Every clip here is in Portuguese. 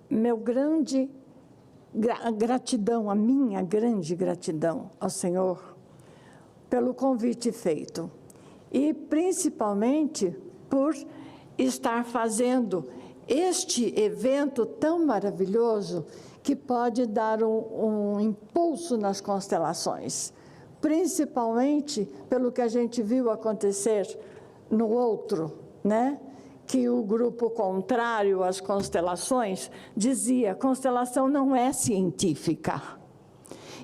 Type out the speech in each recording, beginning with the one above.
Meu grande gratidão, a minha grande gratidão ao Senhor pelo convite feito e principalmente por estar fazendo este evento tão maravilhoso que pode dar um impulso nas constelações, principalmente pelo que a gente viu acontecer no outro, né? Que o grupo contrário às constelações dizia: constelação não é científica.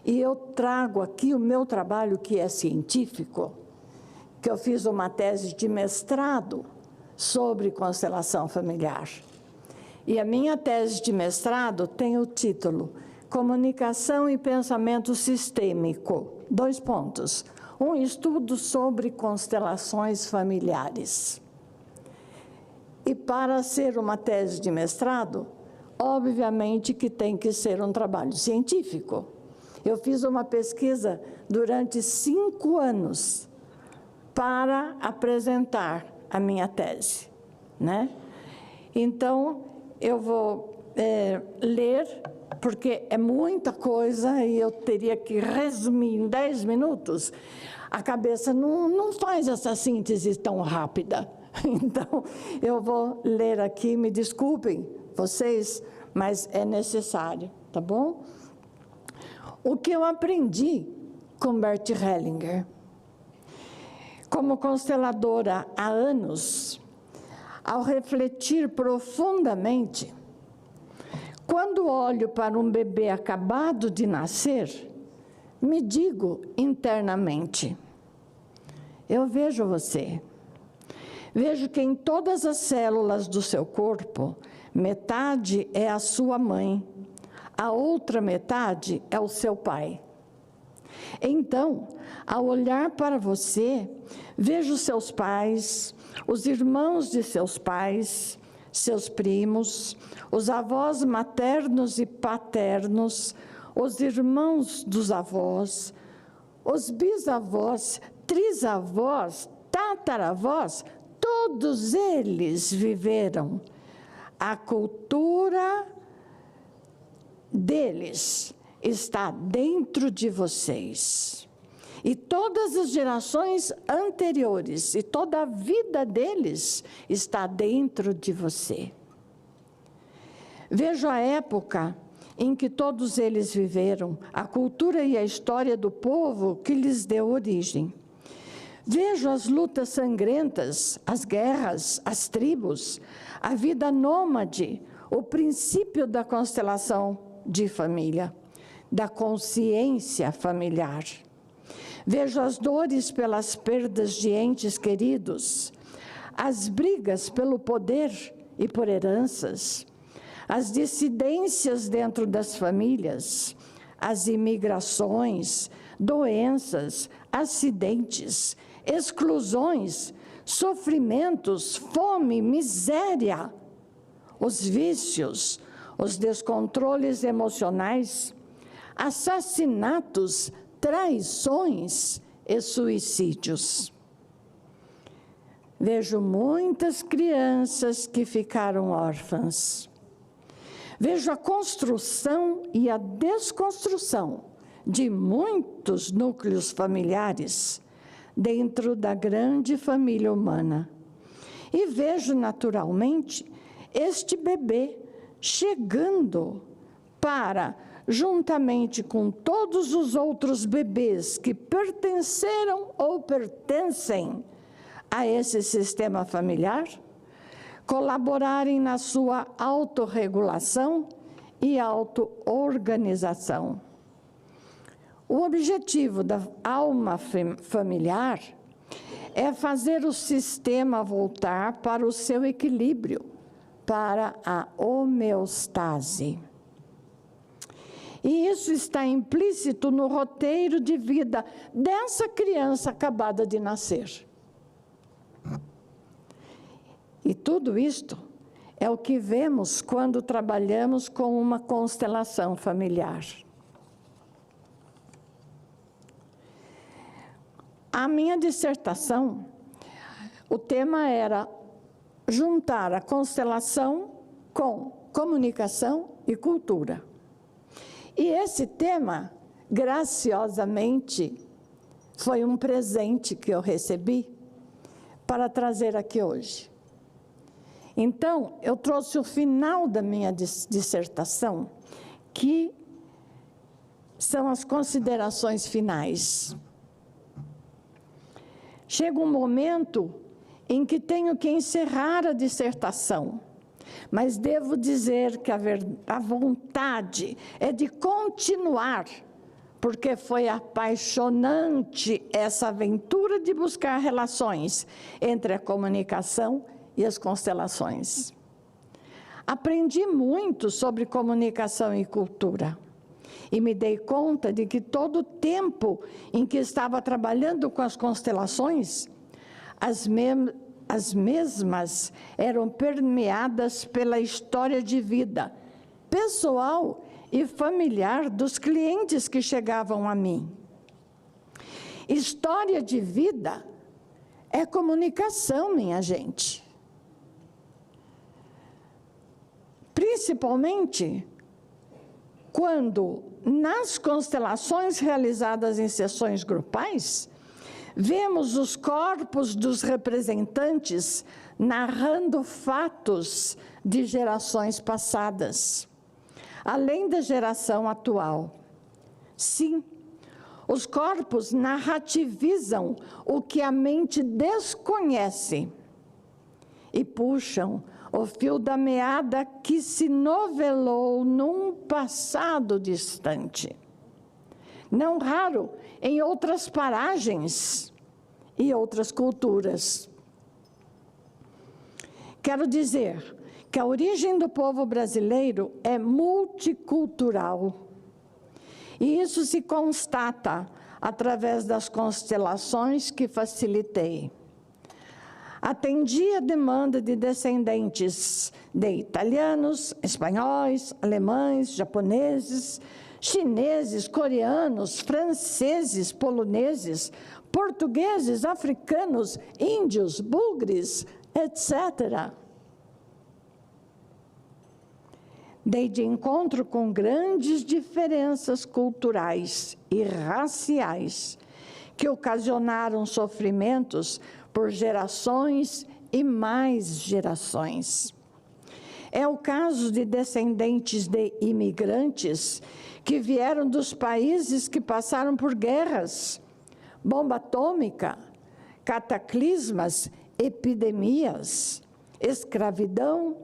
E eu trago aqui o meu trabalho, que é científico, que eu fiz uma tese de mestrado sobre constelação familiar. E a minha tese de mestrado tem o título Comunicação e Pensamento Sistêmico, 2 pontos. Um estudo sobre constelações familiares. E para ser uma tese de mestrado, obviamente que tem que ser um trabalho científico. Eu fiz uma pesquisa durante 5 anos para apresentar a minha tese, né? Então, eu vou ler, porque é muita coisa e eu teria que resumir em 10 minutos. A cabeça não faz essa síntese tão rápida. Então, eu vou ler aqui, me desculpem vocês, mas é necessário, tá bom? O que eu aprendi com Bert Hellinger, como consteladora há anos, ao refletir profundamente, quando olho para um bebê acabado de nascer, me digo internamente: eu vejo você. Vejo que em todas as células do seu corpo, metade é a sua mãe, a outra metade é o seu pai. Então, ao olhar para você, vejo seus pais, os irmãos de seus pais, seus primos, os avós maternos e paternos, os irmãos dos avós, os bisavós, trisavós, tataravós, todos eles viveram. A cultura deles está dentro de vocês. E todas as gerações anteriores e toda a vida deles está dentro de você. Vejo a época em que todos eles viveram, a cultura e a história do povo que lhes deu origem. Vejo as lutas sangrentas, as guerras, as tribos, a vida nômade, o princípio da constelação de família, da consciência familiar. Vejo as dores pelas perdas de entes queridos, as brigas pelo poder e por heranças, as dissidências dentro das famílias, as imigrações, doenças, acidentes, exclusões, sofrimentos, fome, miséria, os vícios, os descontroles emocionais, assassinatos, traições e suicídios. Vejo muitas crianças que ficaram órfãs. Vejo a construção e a desconstrução de muitos núcleos familiares dentro da grande família humana. E vejo, naturalmente, este bebê chegando para, juntamente com todos os outros bebês que pertenceram ou pertencem a esse sistema familiar, colaborarem na sua autorregulação e auto-organização. O objetivo da alma familiar é fazer o sistema voltar para o seu equilíbrio, para a homeostase. E isso está implícito no roteiro de vida dessa criança acabada de nascer. E tudo isto é o que vemos quando trabalhamos com uma constelação familiar. A minha dissertação, o tema era juntar a constelação com comunicação e cultura. E esse tema, graciosamente, foi um presente que eu recebi para trazer aqui hoje. Então, eu trouxe o final da minha dissertação, que são as considerações finais. Chega um momento em que tenho que encerrar a dissertação, mas devo dizer que a vontade é de continuar, porque foi apaixonante essa aventura de buscar relações entre a comunicação e as constelações. Aprendi muito sobre comunicação e cultura, e me dei conta de que todo o tempo em que estava trabalhando com as constelações, as mesmas eram permeadas pela história de vida pessoal e familiar dos clientes que chegavam a mim. História de vida é comunicação, minha gente. Principalmente quando, nas constelações realizadas em sessões grupais, vemos os corpos dos representantes narrando fatos de gerações passadas, além da geração atual. Sim, os corpos narrativizam o que a mente desconhece e puxam o fio da meada que se novelou num passado distante. Não raro em outras paragens e outras culturas. Quero dizer que a origem do povo brasileiro é multicultural. E isso se constata através das constelações que facilitei. Atendi a demanda de descendentes de italianos, espanhóis, alemães, japoneses, chineses, coreanos, franceses, poloneses, portugueses, africanos, índios, bugres, etc. Dei de encontro com grandes diferenças culturais e raciais que ocasionaram sofrimentos por gerações e mais gerações. É o caso de descendentes de imigrantes que vieram dos países que passaram por guerras, bomba atômica, cataclismas, epidemias, escravidão,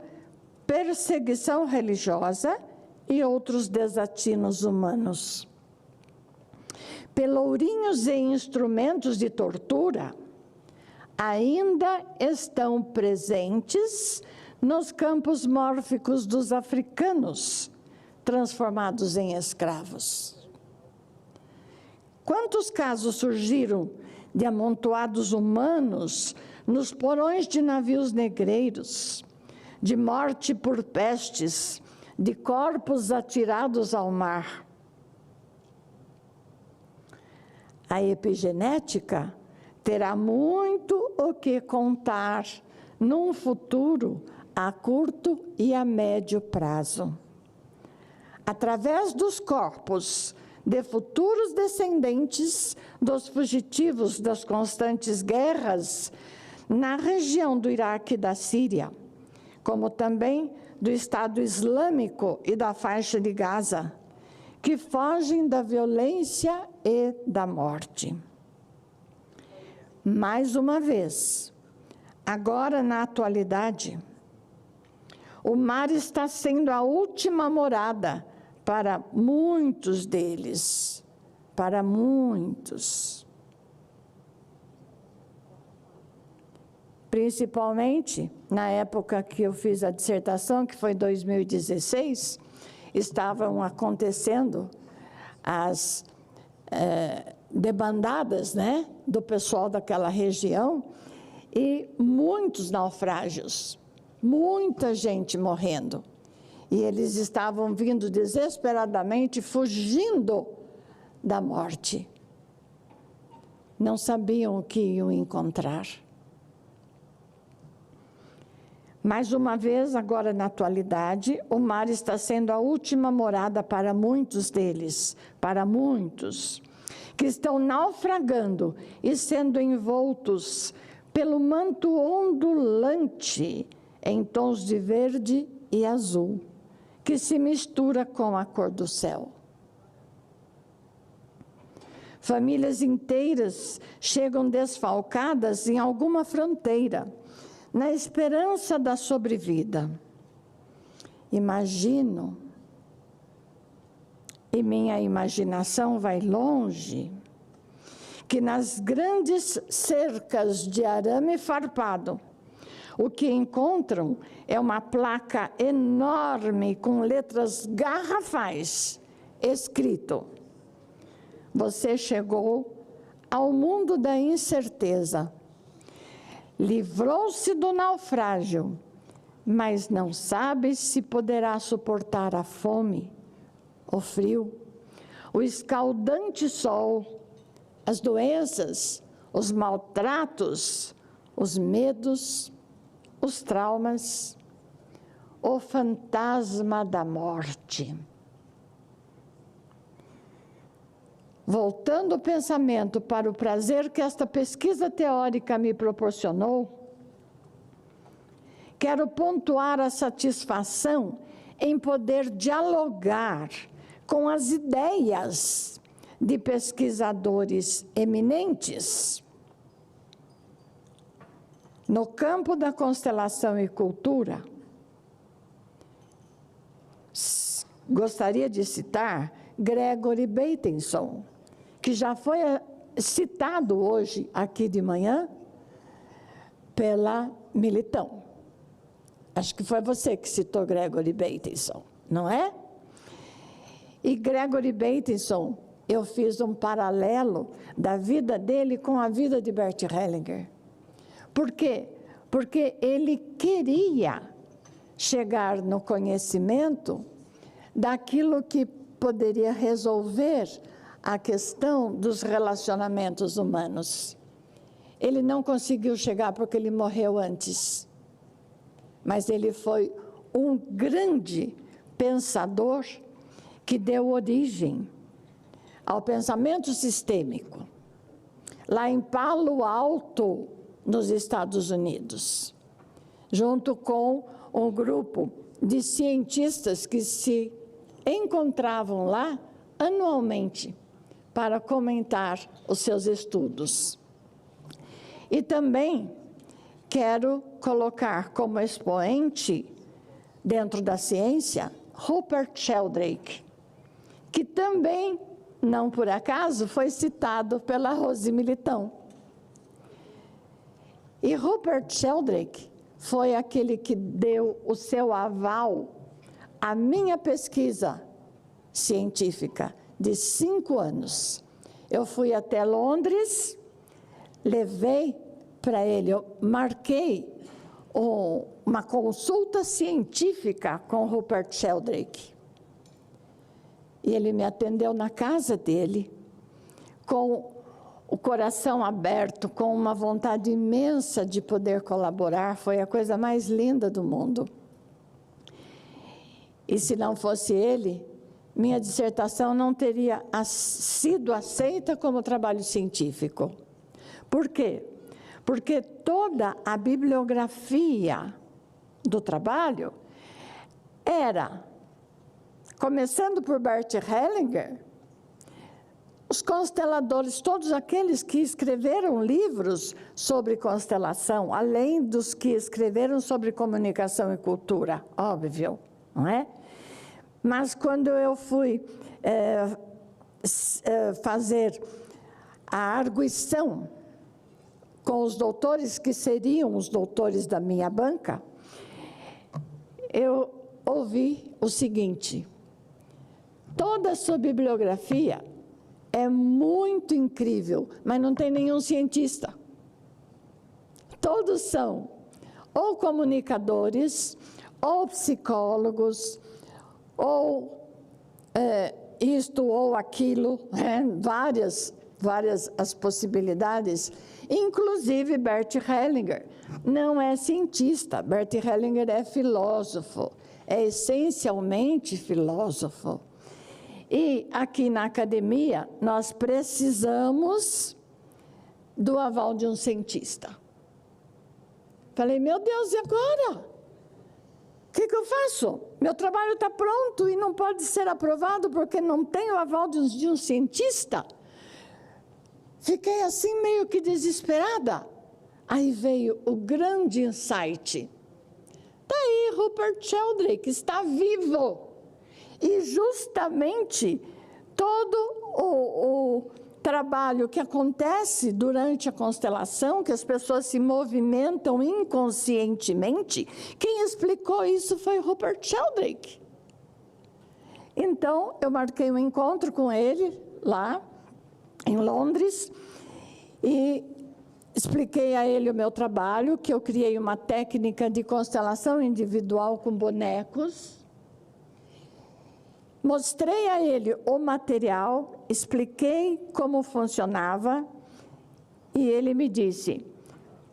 perseguição religiosa e outros desatinos humanos. Pelourinhos e instrumentos de tortura ainda estão presentes nos campos mórficos dos africanos, transformados em escravos. Quantos casos surgiram de amontoados humanos nos porões de navios negreiros, de morte por pestes, de corpos atirados ao mar? A epigenética terá muito o que contar num futuro a curto e a médio prazo. Através dos corpos de futuros descendentes dos fugitivos das constantes guerras na região do Iraque e da Síria, como também do Estado Islâmico e da faixa de Gaza, que fogem da violência e da morte. Mais uma vez, agora na atualidade, o mar está sendo a última morada para muitos deles, para muitos. Principalmente na época que eu fiz a dissertação, que foi 2016, estavam acontecendo as debandadas, né, do pessoal daquela região, e muitos naufrágios, muita gente morrendo. E eles estavam vindo desesperadamente, fugindo da morte. Não sabiam o que iam encontrar. Mais uma vez, agora na atualidade, o mar está sendo a última morada para muitos deles, para muitos, que estão naufragando e sendo envoltos pelo manto ondulante em tons de verde e azul, que se mistura com a cor do céu. Famílias inteiras chegam desfalcadas em alguma fronteira, na esperança da sobrevida. Imagino, e minha imaginação vai longe, que nas grandes cercas de arame farpado, o que encontram é uma placa enorme com letras garrafais, escrito: você chegou ao mundo da incerteza, livrou-se do naufrágio, mas não sabe se poderá suportar a fome, o frio, o escaldante sol, as doenças, os maltratos, os medos, os traumas, o fantasma da morte. Voltando o pensamento para o prazer que esta pesquisa teórica me proporcionou, quero pontuar a satisfação em poder dialogar com as ideias de pesquisadores eminentes no campo da constelação e cultura. Gostaria de citar Gregory Bateson, que já foi citado hoje aqui de manhã pela Militão. Acho que foi você que citou Gregory Bateson, não é? E Gregory Bateson, eu fiz um paralelo da vida dele com a vida de Bert Hellinger. Por quê? Porque ele queria chegar no conhecimento daquilo que poderia resolver a questão dos relacionamentos humanos. Ele não conseguiu chegar porque ele morreu antes, mas ele foi um grande pensador que deu origem ao pensamento sistêmico, lá em Palo Alto, nos Estados Unidos, junto com um grupo de cientistas que se encontravam lá anualmente para comentar os seus estudos. E também quero colocar como expoente dentro da ciência Rupert Sheldrake, que também, não por acaso, foi citado pela Rose Militão. E Rupert Sheldrake foi aquele que deu o seu aval à minha pesquisa científica de 5 anos. Eu fui até Londres, levei para ele, eu marquei uma consulta científica com Rupert Sheldrake. E ele me atendeu na casa dele, com o coração aberto, com uma vontade imensa de poder colaborar. Foi a coisa mais linda do mundo. E se não fosse ele, minha dissertação não teria sido aceita como trabalho científico. Por quê? Porque toda a bibliografia do trabalho era, começando por Bert Hellinger, os consteladores, todos aqueles que escreveram livros sobre constelação, além dos que escreveram sobre comunicação e cultura, óbvio, não é? Mas quando eu fui fazer a arguição com os doutores que seriam os doutores da minha banca, eu ouvi o seguinte: toda a sua bibliografia é muito incrível, mas não tem nenhum cientista. Todos são ou comunicadores, ou psicólogos, ou isto ou aquilo, várias várias as possibilidades, inclusive Bert Hellinger. Não é cientista, Bert Hellinger é filósofo, é essencialmente filósofo. E aqui na academia, nós precisamos do aval de um cientista. Falei, meu Deus, e agora? O que eu faço? Meu trabalho está pronto e não pode ser aprovado porque não tem o aval de um cientista. Fiquei assim meio que desesperada. Aí veio o grande insight. Está aí, Rupert Sheldrake está vivo. E justamente todo o trabalho que acontece durante a constelação, que as pessoas se movimentam inconscientemente, quem explicou isso foi Rupert Sheldrake. Então, eu marquei um encontro com ele lá em Londres e expliquei a ele o meu trabalho, que eu criei uma técnica de constelação individual com bonecos. Mostrei a ele o material, expliquei como funcionava e ele me disse,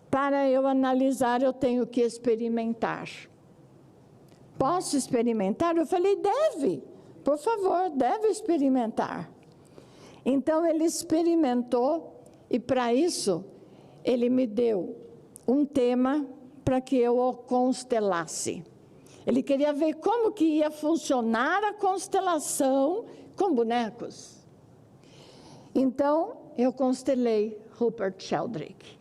para eu analisar eu tenho que experimentar. Posso experimentar? Eu falei, deve, por favor, deve experimentar. Então ele experimentou e para isso ele me deu um tema para que eu o constelasse. Ele queria ver como que ia funcionar a constelação com bonecos. Então, eu constelei Rupert Sheldrake.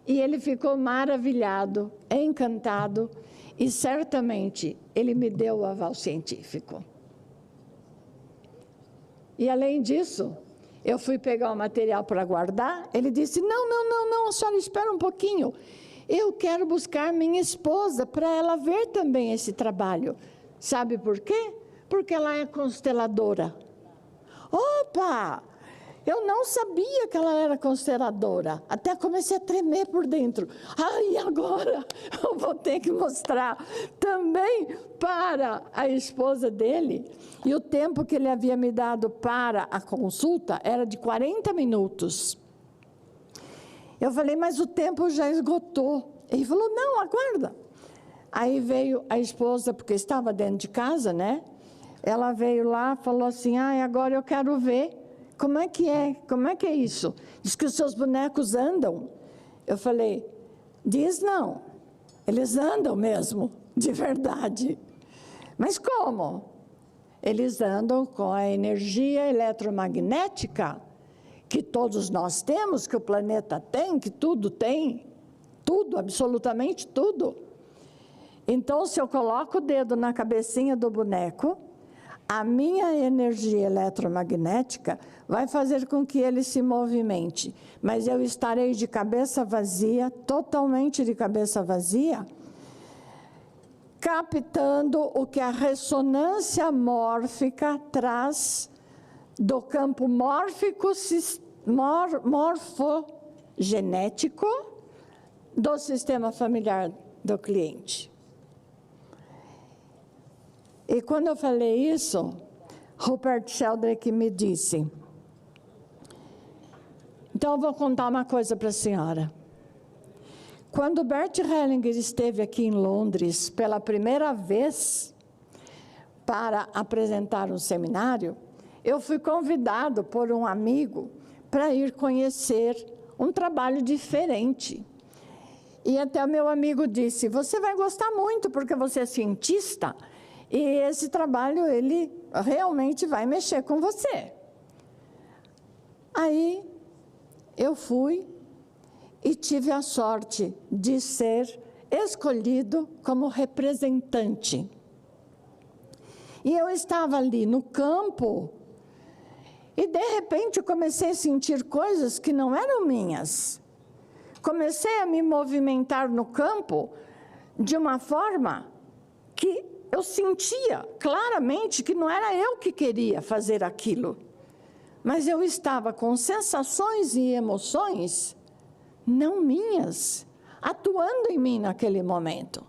E ele ficou maravilhado, encantado, e certamente ele me deu o aval científico. E além disso, eu fui pegar o material para guardar, ele disse, não, a senhora espera um pouquinho. Eu quero buscar minha esposa para ela ver também esse trabalho. Sabe por quê? Porque ela é consteladora. Opa! Eu não sabia que ela era consteladora. Até comecei a tremer por dentro. Ai, agora eu vou ter que mostrar também para a esposa dele. E o tempo que ele havia me dado para a consulta era de 40 minutos. Eu falei, mas o tempo já esgotou. Ele falou, não, aguarda. Aí veio a esposa, porque estava dentro de casa, né? Ela veio lá, falou assim, agora eu quero ver. Como é que é isso? Diz que os seus bonecos andam. Eu falei, diz não. Eles andam mesmo, de verdade. Mas como? Eles andam com a energia eletromagnética que todos nós temos, que o planeta tem, que tudo tem, tudo, absolutamente tudo. Então, se eu coloco o dedo na cabecinha do boneco, a minha energia eletromagnética vai fazer com que ele se movimente, mas eu estarei de cabeça vazia, totalmente de cabeça vazia, captando o que a ressonância mórfica traz do campo morfogenético do sistema familiar do cliente. E quando eu falei isso, Rupert Sheldrake me disse, então eu vou contar uma coisa para a senhora. Quando Bert Hellinger esteve aqui em Londres pela primeira vez para apresentar um seminário, eu fui convidado por um amigo para ir conhecer um trabalho diferente. E até o meu amigo disse, você vai gostar muito porque você é cientista e esse trabalho, ele realmente vai mexer com você. Aí eu fui e tive a sorte de ser escolhido como representante. E eu estava ali no campo, e de repente eu comecei a sentir coisas que não eram minhas. Comecei a me movimentar no campo de uma forma que eu sentia claramente que não era eu que queria fazer aquilo. Mas eu estava com sensações e emoções não minhas, atuando em mim naquele momento.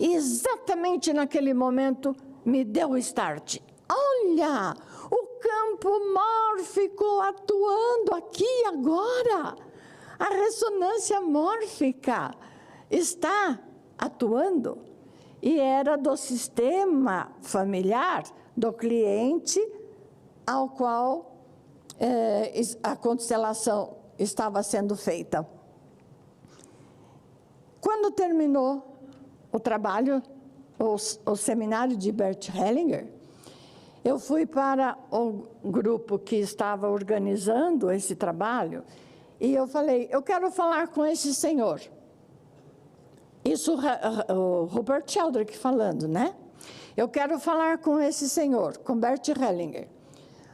E exatamente naquele momento me deu o start. Olha, o campo mórfico atuando aqui agora. A ressonância mórfica está atuando. E era do sistema familiar do cliente ao qual a constelação estava sendo feita. Quando terminou o trabalho, o seminário de Bert Hellinger, eu fui para o grupo que estava organizando esse trabalho e eu falei, eu quero falar com esse senhor. Isso o Rupert Sheldrake falando, né? Eu quero falar com esse senhor, com Bert Hellinger.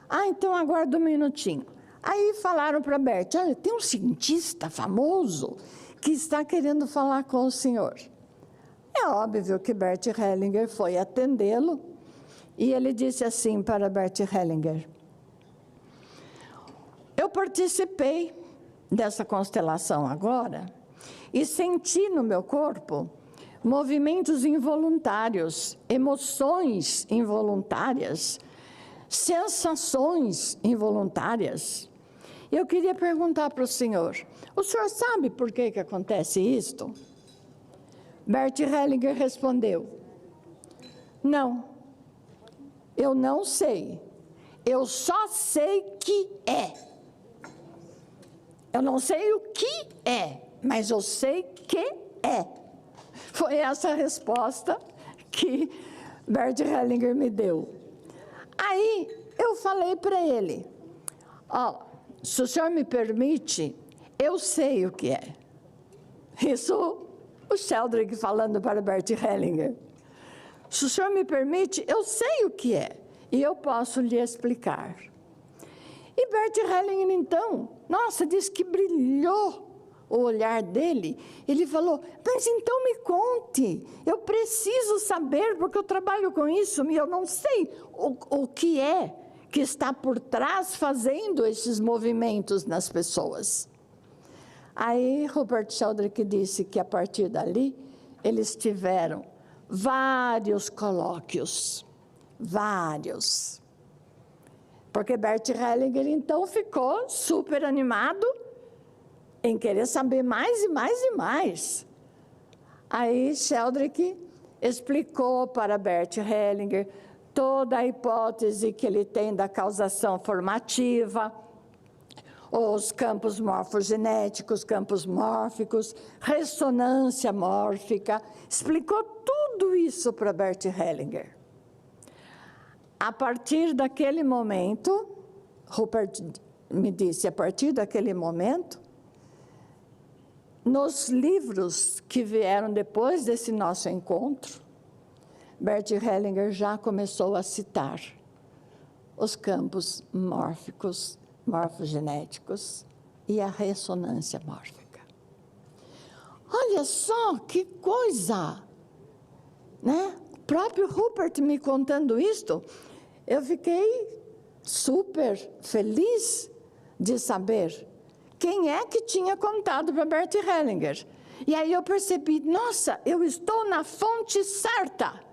Ah, então aguarda um minutinho. Aí falaram para Bert, olha, tem um cientista famoso que está querendo falar com o senhor. É óbvio que Bert Hellinger foi atendê-lo e ele disse assim para Bert Hellinger, eu participei dessa constelação agora e senti no meu corpo movimentos involuntários, emoções involuntárias, sensações involuntárias. Eu queria perguntar para o senhor sabe por que acontece isto? Bert Hellinger respondeu, não, eu não sei, eu só sei que é. Eu não sei o que é, mas eu sei que é. Foi essa a resposta que Bert Hellinger me deu. Aí eu falei para ele, ó, se o senhor me permite, eu sei o que é. Isso o Sheldrake falando para Bert Hellinger. Se o senhor me permite, eu sei o que é e eu posso lhe explicar. E Bert Hellinger, então, nossa, disse que brilhou o olhar dele. Ele falou, mas então me conte, eu preciso saber, porque eu trabalho com isso e eu não sei o que é que está por trás fazendo esses movimentos nas pessoas. Aí Rupert Sheldrake disse que a partir dali eles tiveram vários colóquios, vários. Porque Bert Hellinger então ficou super animado em querer saber mais e mais e mais. Aí Sheldrake explicou para Bert Hellinger toda a hipótese que ele tem da causação formativa, os campos morfogenéticos, campos mórficos, ressonância mórfica, explicou tudo isso para Bert Hellinger. A partir daquele momento, Rupert me disse, a partir daquele momento, nos livros que vieram depois desse nosso encontro, Bert Hellinger já começou a citar os campos mórficos, morfogenéticos e a ressonância mórfica. Olha só que coisa, né? O próprio Rupert me contando isto, eu fiquei super feliz de saber quem é que tinha contado para Bert Hellinger. E aí eu percebi, nossa, eu estou na fonte certa.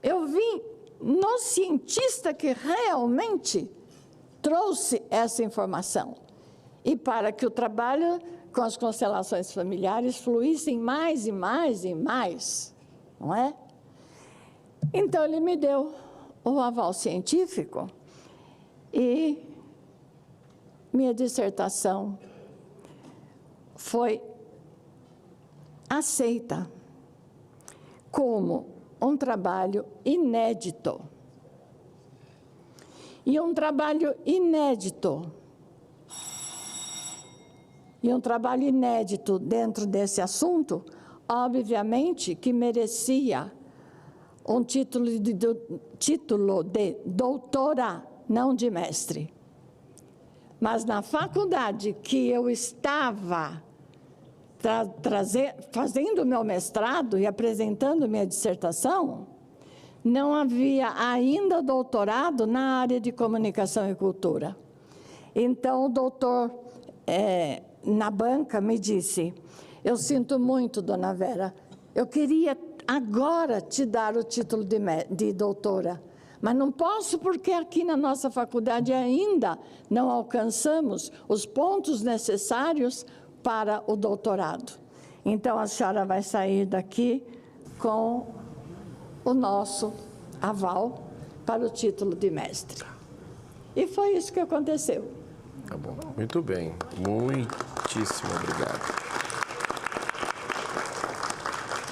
Eu vim no cientista que realmente trouxe essa informação. E para que o trabalho com as constelações familiares fluísse mais e mais e mais, não é? Então ele me deu o aval científico e minha dissertação foi aceita como um trabalho inédito. E um trabalho inédito. E um trabalho inédito dentro desse assunto, obviamente que merecia um título de doutora, não de mestre. Mas na faculdade que eu estava fazendo meu mestrado e apresentando minha dissertação, não havia ainda doutorado na área de comunicação e cultura. Então, o doutor, na banca, me disse, eu sinto muito, dona Vera, eu queria agora te dar o título de doutora, Mas não posso porque aqui na nossa faculdade ainda não alcançamos os pontos necessários para o doutorado. Então, a senhora vai sair daqui com o nosso aval para o título de mestre. E foi isso que aconteceu. Tá bom. Muito bem. Muitíssimo obrigado.